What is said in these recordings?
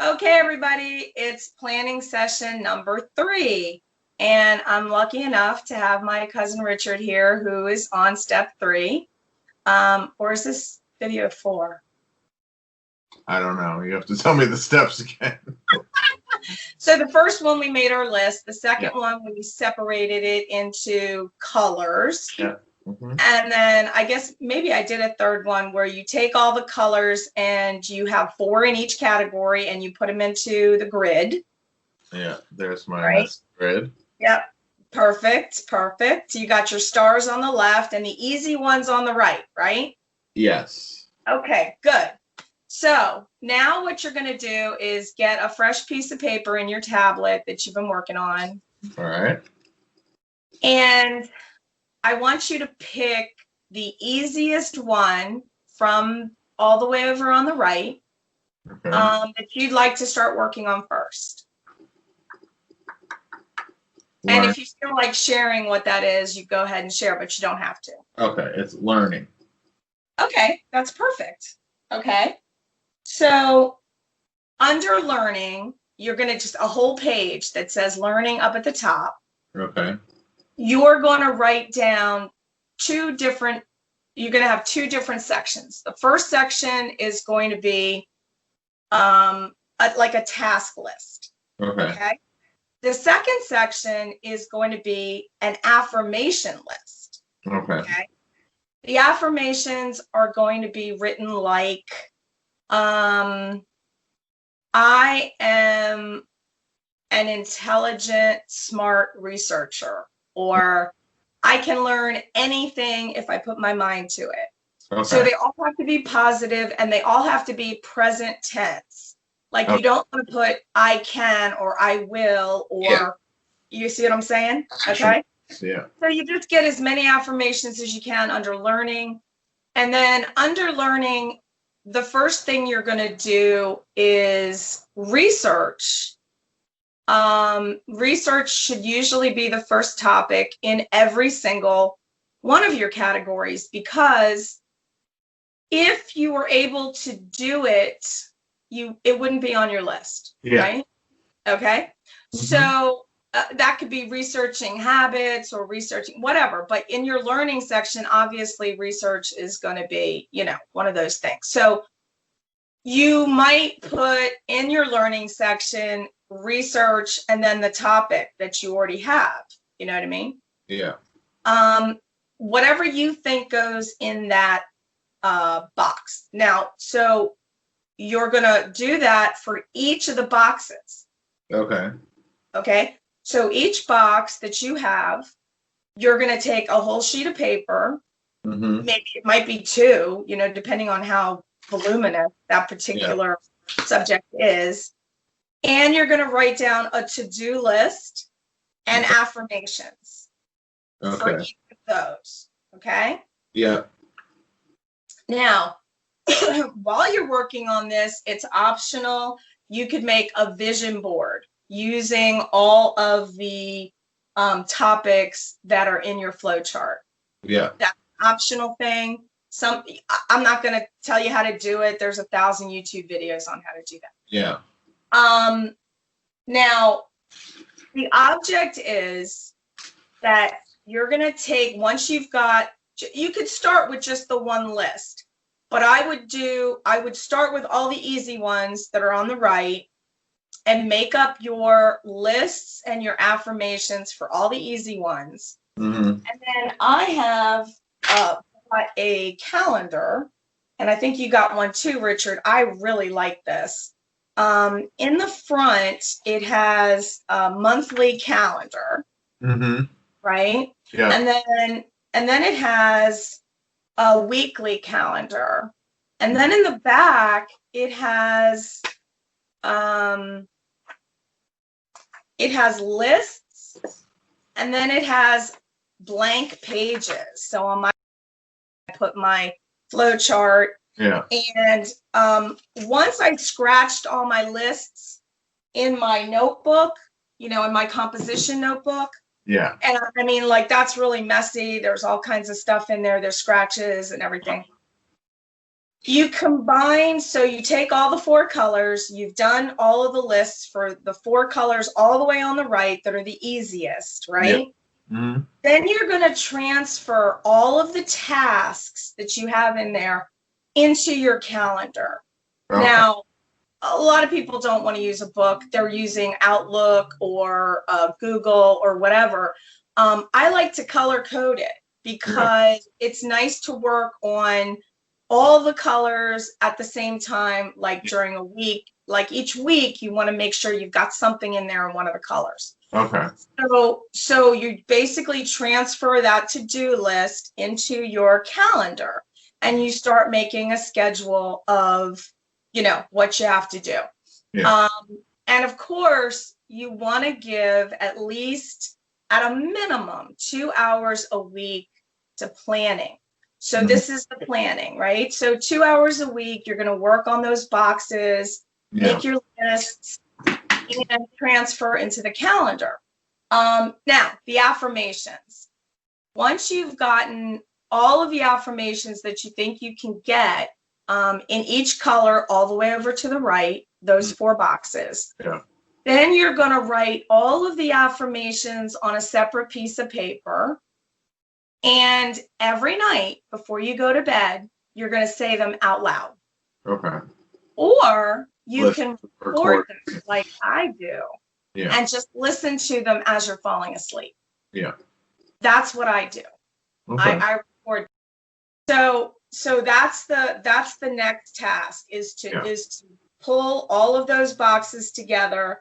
Okay, everybody, it's planning session number 3. And I'm lucky enough to have my cousin Richard here, who is on step 3. Or is this video 4? I don't know. You have to tell me the steps again. So the first one, we made our list. The second one, we separated it into colors. Yeah. Mm-hmm. And then I guess maybe I did a third one where you take all the colors and you have 4 in each category and you put them into the grid. Yeah, there's my grid. Yep. Perfect. You got your stars on the left and the easy ones on the right, right? Yes. Okay, good. So now what you're going to do is get a fresh piece of paper in your tablet that you've been working on. All right. And I want you to pick the easiest one from all the way over on the right, Okay. that you'd like to start working on first. And if you feel like sharing what that is, you go ahead and share, but you don't have to. Okay, it's learning. Okay, that's perfect. Okay. So under learning, you're going to just a whole page that says learning up at the top. Okay. You're going to write down you're going to have 2 different sections. The first section is going to be like a task list. Okay. The second section is going to be an affirmation list. Okay. The affirmations are going to be written like, I am an intelligent, smart researcher, or I can learn anything if I put my mind to it. Okay. So they all have to be positive and they all have to be present tense. Like you don't want to put I can or I will or you see what I'm saying? Okay. Yeah. So you just get as many affirmations as you can under learning. And then under learning, the first thing you're going to do is research. Research should usually be the first topic in every single one of your categories, because if you were able to do it, it wouldn't be on your list, right? Okay. Mm-hmm. So that could be researching habits or researching whatever, but in your learning section, obviously research is going to be, one of those things. So you might put in your learning section research and then the topic that you already have. You know what I mean? Yeah. Whatever you think goes in that box. Now, so you're going to do that for each of the boxes. Okay. Okay. So each box that you have, you're going to take a whole sheet of paper. Mm-hmm. Maybe it might be 2, depending on how voluminous that particular subject is. And you're going to write down a to-do list and affirmations for each of those. Okay? Yeah. Now, while you're working on this, it's optional. You could make a vision board using all of the topics that are in your flow chart. Yeah. That's an optional thing. I'm not going to tell you how to do it. There's 1,000 YouTube videos on how to do that. Yeah. Now, the object is that you're going to take, once you could start with just the one list, but I would start with all the easy ones that are on the right and make up your lists and your affirmations for all the easy ones. Mm-hmm. And then I have a calendar, and I think you got one too, Richard. I really like this. In the front, it has a monthly calendar, mm-hmm. right? Yeah. And then it has a weekly calendar, and then in the back it has lists, and then it has blank pages. So on my, I put my flow chart. Yeah. And once I scratched all my lists in my notebook, in my composition notebook. Yeah. And I mean, like, that's really messy. There's all kinds of stuff in there. There's scratches and everything. You combine, so you take all the 4 colors, you've done all of the lists for the 4 colors all the way on the right that are the easiest, right? Mm-hmm. Then you're going to transfer all of the tasks that you have in there into your calendar. Okay. Now, a lot of people don't want to use a book. They're using Outlook or Google or whatever. I like to color code it because it's nice to work on all the colors at the same time, like during a week. Like each week, you want to make sure you've got something in there in one of the colors. Okay. So you basically transfer that to-do list into your calendar, and you start making a schedule of, you know, what you have to do. Yeah. And of course, you want to give at least, at a minimum, 2 hours a week to planning. So this is the planning, right? So 2 hours a week, you're going to work on those boxes, make your lists, and transfer into the calendar. Now, the affirmations. Once you've gotten all of the affirmations that you think you can get in each color all the way over to the right, those 4 boxes, then you're going to write all of the affirmations on a separate piece of paper. And every night before you go to bed, you're going to say them out loud. Okay. Or you can record them like I do and just listen to them as you're falling asleep. Yeah. That's what I do. Okay. I record. So that's the next task is to pull all of those boxes together,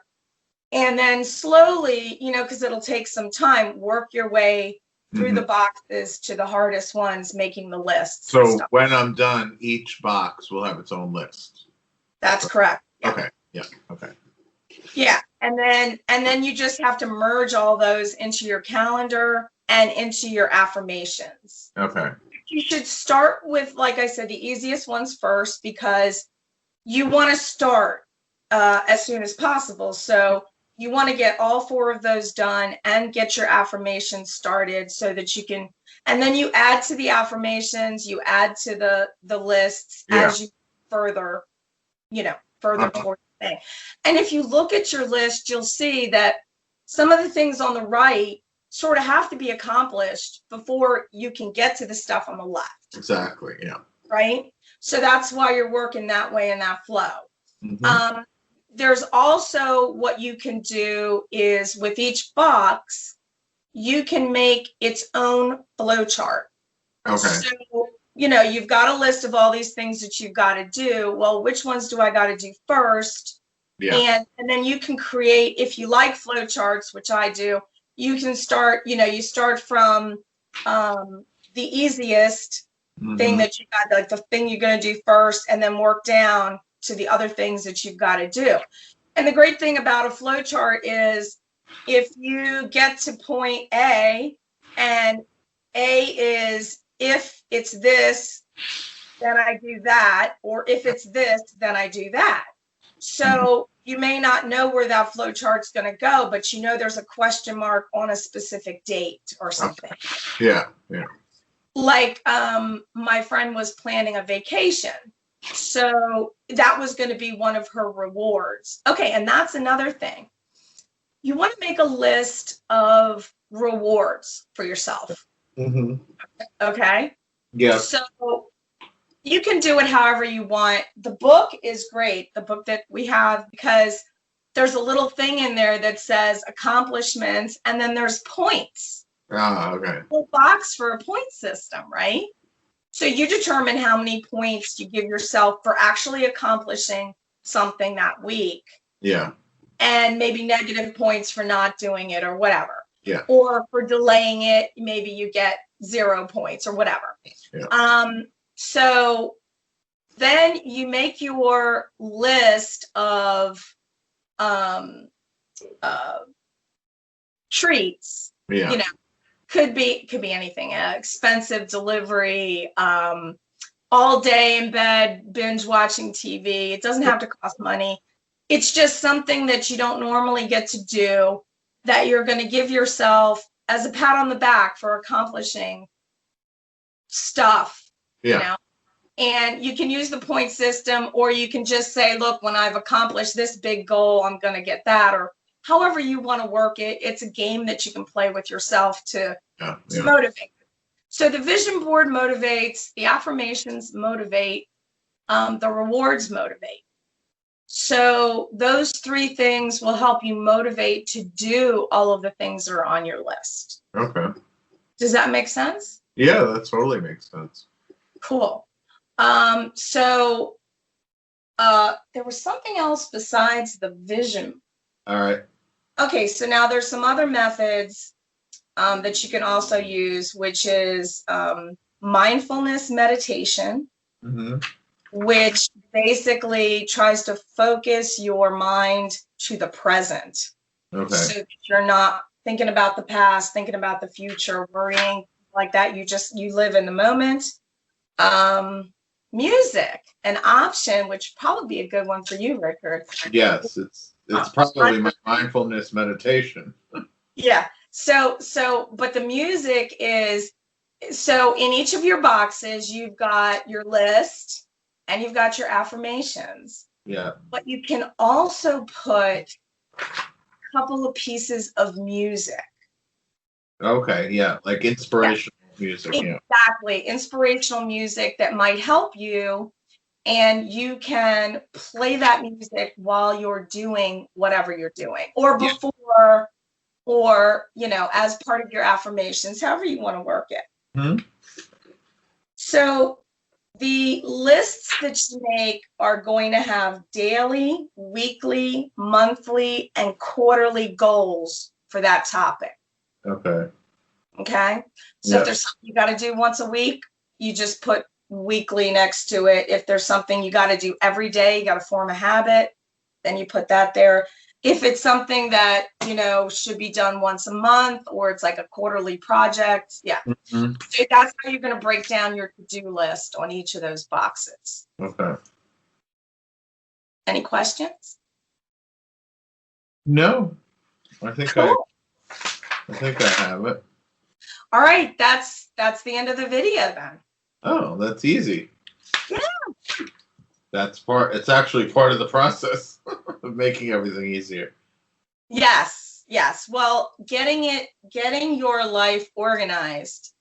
and then slowly, you know, because it'll take some time, work your way through the boxes to the hardest ones, making the lists. So when I'm done, each box will have its own list. That's correct. Yeah. Okay. Yeah. Okay. Yeah. And then you just have to merge all those into your calendar and into your affirmations. Okay. You should start with, like I said, the easiest ones first, because you want to start as soon as possible. So you want to get all 4 of those done and get your affirmations started so that you can, and then you add to the affirmations, you add to the lists as you further, you know, further towards the thing. And if you look at your list, you'll see that some of the things on the right sort of have to be accomplished before you can get to the stuff on the left. Exactly. Yeah. Right? So that's why you're working that way in that flow. There's also what you can do is with each box, you can make its own flow chart. Okay. So, you know, you've got a list of all these things that you've got to do. Well, which ones do I got to do first? Yeah. And then you can create, if you like flow charts, which I do, you can start, you know, you start from the easiest thing that you got, like the thing you're going to do first, and then work down to the other things that you've got to do. And the great thing about a flow chart is if you get to point A, and A is if it's this, then I do that, or if it's this, then I do that. So you may not know where that flow chart's going to go, but you know there's a question mark on a specific date or something. Yeah, yeah. Like my friend was planning a vacation, so that was going to be one of her rewards. Okay, and that's another thing. You want to make a list of rewards for yourself. Okay? Yeah. So you can do it however you want. The book is great, the book that we have, because there's a little thing in there that says accomplishments, and then there's points. Ah, okay. A little box for a point system, right? So you determine how many points you give yourself for actually accomplishing something that week. Yeah. And maybe negative points for not doing it or whatever. Yeah. Or for delaying it, maybe you get 0 points or whatever. Yeah. So then you make your list of treats. Yeah. You know, could be anything. Expensive delivery, all day in bed, binge watching TV. It doesn't have to cost money. It's just something that you don't normally get to do that you're going to give yourself as a pat on the back for accomplishing stuff. Yeah. You know? And you can use the point system, or you can just say, look, when I've accomplished this big goal, I'm going to get that, or however you want to work it. It's a game that you can play with yourself to motivate. So the vision board motivates, the affirmations motivate, the rewards motivate. So those three things will help you motivate to do all of the things that are on your list. Okay. Does that make sense? Yeah, that totally makes sense. Cool. So there was something else besides the vision. All right. Okay, so now there's some other methods that you can also use, which is mindfulness meditation, which basically tries to focus your mind to the present. Okay. So that you're not thinking about the past, thinking about the future, worrying like that. You live in the moment. Music, an option, which would probably be a good one for you, Rickard. Yes, it's probably my mindfulness meditation. Yeah. So, but the music is, so in each of your boxes, you've got your list and you've got your affirmations. Yeah. But you can also put a couple of pieces of music. Okay. Yeah. Like inspirational music. Exactly. Yeah. Inspirational music that might help you. And you can play that music while you're doing whatever you're doing, or before, or, as part of your affirmations, however you want to work it. Mm-hmm. So the lists that you make are going to have daily, weekly, monthly, and quarterly goals for that topic. Okay. Okay. So if there's something you got to do once a week, you just put weekly next to it. If there's something you got to do every day, you got to form a habit, then you put that there. If it's something that, should be done once a month, or it's like a quarterly project. Yeah. Mm-hmm. So that's how you're going to break down your to-do list on each of those boxes. Okay. Any questions? No, I think cool. I think I have it. All right. That's the end of the video then. Oh, that's easy. Yeah. It's actually part of the process of making everything easier. Yes. Well, getting your life organized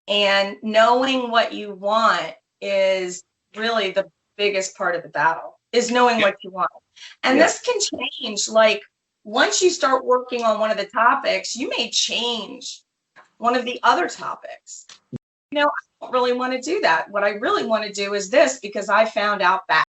and knowing what you want is really the biggest part of the battle, is knowing what you want. And this can change. Like, once you start working on one of the topics, you may change one of the other topics. I don't really want to do that. What I really want to do is this, because I found out that